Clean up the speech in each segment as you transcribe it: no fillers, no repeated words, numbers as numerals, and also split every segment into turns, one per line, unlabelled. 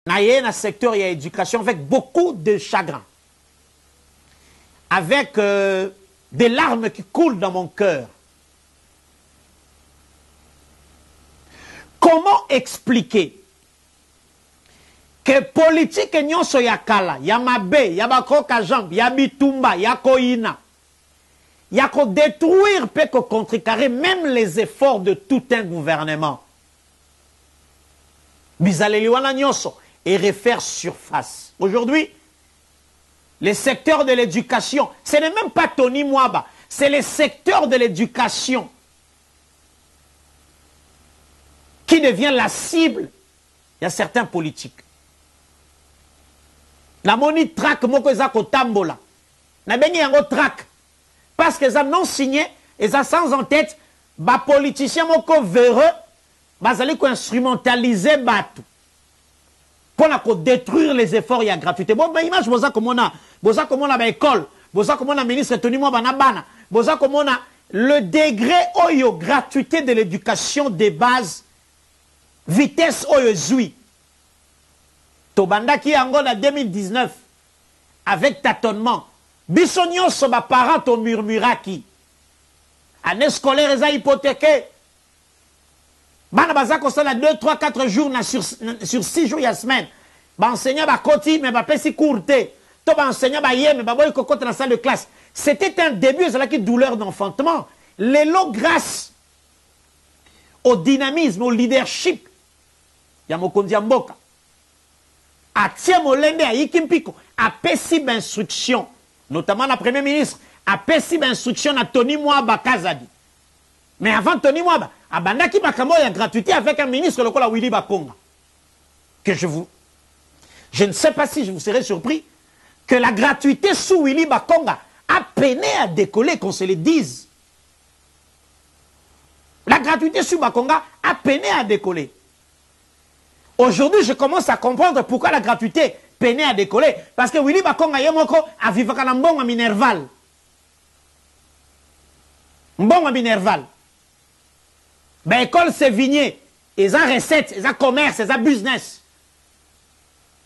dans le secteur de l'éducation avec beaucoup de chagrin, avec des larmes qui coulent dans mon cœur. Comment expliquer que politique nyonso ya kala, ya mabe, ya bakoka jambe, ya bitumba, ya koina, ya ko détruire peut ko contrecarrer même les efforts de tout un gouvernement. Bizaleli wana nyonso et refaire surface. Aujourd'hui, les secteurs de l'éducation, ce n'est même pas Tony Mwaba, c'est les secteurs de l'éducation qui devient la cible. Il y a certains politiques. La moni traque moko eza ko tambola. Na bengi yango traque. Parce que ça non signé, et ça sans en tête, ba politicien moko véreux, bazali ko instrumentaliser batu. Pour détruire les efforts, il y a gratuité. Bon, ben, image, boza comme on a ba école, boza comme on a ministre Tony Mwaba na bana, boza comme on a le degré oyo gratuité de l'éducation des bases, vitesse oyo zui. Tobanda qui en 2019, avec tâtonnement, bisognon so ba parents to murmuraki. Année scolaire, ils ont hypothéqué. Bana bazako ça 2, 3, 4 jours sur 6 jours la semaine. Ba enseignant ba koti mais ba pesi courté. To ba enseignant ba yé mais ba boy cocotte dans la salle de classe. C'était un début ça la qui douleur d'enfantement. L'élo grâce au dynamisme, au leadership ya mokonzi mboka. A tie molende a yikimpiko a pesi instruction notamment la premier ministre a pesi instruction à Tony Mwaba Kazadi. Mais avant Tony Mwaba, abandaki bakamo ya gratuité avec un ministre lokola Willy Bakonga. Que je ne sais pas si je vous serais surpris que la gratuité sous Willy Bakonga a peiné à décoller, qu'on se le dise. La gratuité sous Bakonga a peiné à décoller. Aujourd'hui, je commence à comprendre pourquoi la gratuité peinait à décoller. Parce que Willy Bakonga yemoko a vivaka na mbongo minerval. Mbongo minerval. Ben, école, c'est vigné. Ils ont recettes, ils ont commerce, ils ont business.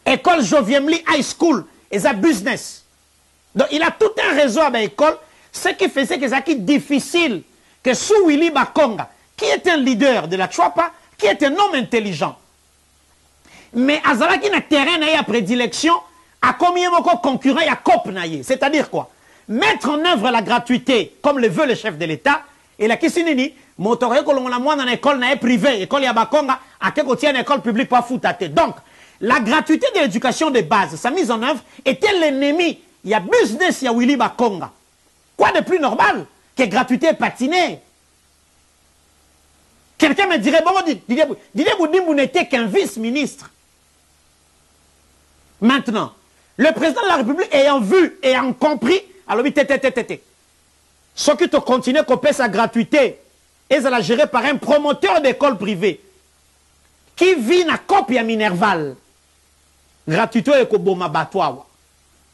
École Joviemli High School, ils ont business. Donc, il a tout un réseau à l'école. Ce qui faisait que c'est difficile que sous Willy Bakonga, qui est un leader de la Chouapa, qui est un homme intelligent, mais Azala qui n'a terrain à prédilection, a combien de concurrents à COP naïe. C'est-à-dire quoi? Mettre en œuvre la gratuité, comme le veut le chef de l'État, et la question est motoré que l'on a moins dans l'école privée, école Yabakonga, à quel côté une école publique pas foutate. Donc, la gratuité de l'éducation de base, sa mise en œuvre, était l'ennemi. Il y a business, il y a Willy Bakonga. Quoi de plus normal que gratuité patinée? Quelqu'un me dirait, bon, vous n'étiez qu'un vice-ministre. Maintenant, le président de la République ayant vu et ayant compris, alors ce qui te continue à couper sa gratuité, et ça la gérée par un promoteur d'école privée qui vit na copie à Minerval. Gratuité et koboma batwa.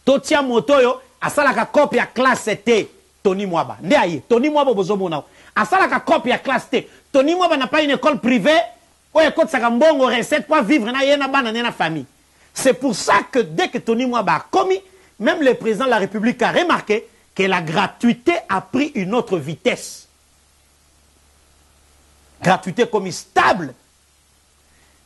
Totia moto yo, asala ka copie à classe T, Tony Mwaba. Ndeaye, Tony Mwaba bozomona. Asala ka copie à classe T. Tony Mwaba n'a pas une école privée, ou école sa mbongo recette pour vivre na yena bana na famille. C'est pour ça que dès que Tony Mwaba a commis, même le président de la République a remarqué que la gratuité a pris une autre vitesse. Gratuité comme stable.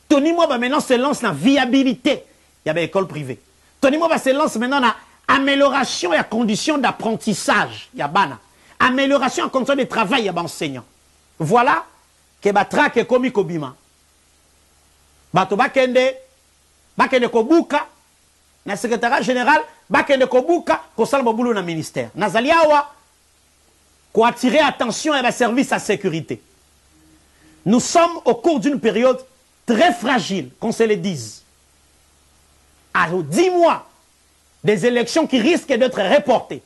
Tony Mwaba maintenant se lance dans la viabilité. Il y avait école privée. Tony Mwaba se lance maintenant dans l'amélioration et la condition d'apprentissage. Il y a bana. Amélioration en condition de travail, il y a enseignant. Voilà que Batraque est comme Kobima. Bato Bakende Kobuka, na secrétaire général, Bakende Kobuka, Kosal Boboulou na ministère. Nazaliawa, ko attirer attention à la service à sécurité. Nous sommes au cours d'une période très fragile, qu'on se le dise. À 10 mois des élections qui risquent d'être reportées,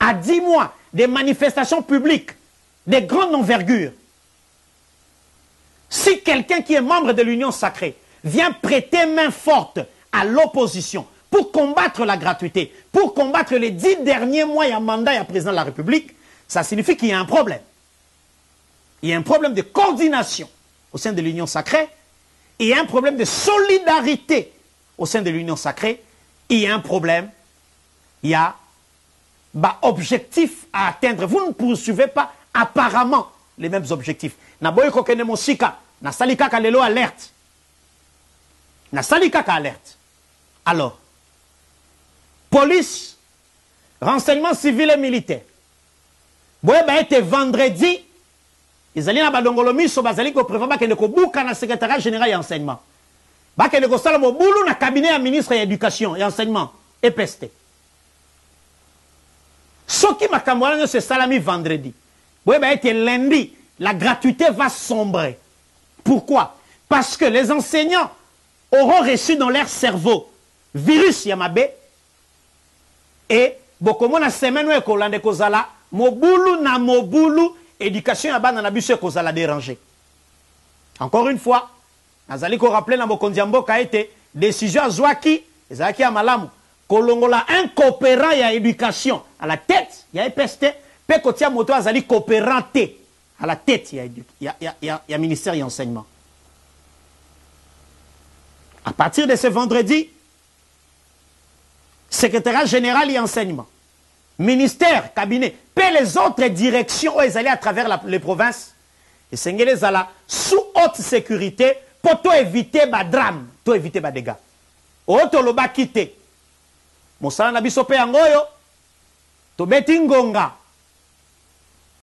à 10 mois des manifestations publiques de grande envergure, si quelqu'un qui est membre de l'Union sacrée vient prêter main forte à l'opposition pour combattre la gratuité, pour combattre les 10 derniers mois et mandat à président de la République, ça signifie qu'il y a un problème. Il y a un problème de coordination au sein de l'Union sacrée il y a un problème de solidarité au sein de l'Union sacrée, il y a un problème, il y a objectif à atteindre. Vous ne poursuivez pas apparemment les mêmes objectifs. Naboy kokene mosika, na salika kalelo alerte. Na salika ka alerte. Alors, police, renseignement civil et militaire. Boye ba été vendredi, ils allaient na badongolomi so bazali ko prévoir que le kobuka na secrétariat général et enseignement. Ba que le ko sala mobulu na cabinet ya ministre de l'éducation et enseignement et peste. Ce qui m'a camoué ce salami vendredi. Boye ba été lundi, la gratuité va sombrer. Pourquoi? Parce que les enseignants auront reçu dans leur cerveau virus Yamabe et bokomo na semaine où kolande kozala mobulu na mobulu éducation ya bana na biso kozala déranger. Encore une fois, nazali ko rappeler na bokondiambo ka été décision azwaki ezaki ya malamu kolongola un coopérant ya éducation à la tête ya EPST pe kotia moto azali coopérant té à la tête ya ministère ya enseignement. À partir de ce vendredi, secrétariat général et enseignement, ministère, cabinet, puis les autres directions où ils allaient à travers les provinces, et c'est sous haute sécurité pour éviter des drames, pour éviter des dégâts. Auto loba quitté. Mosala na biso pe angoyo, to beti ngonga.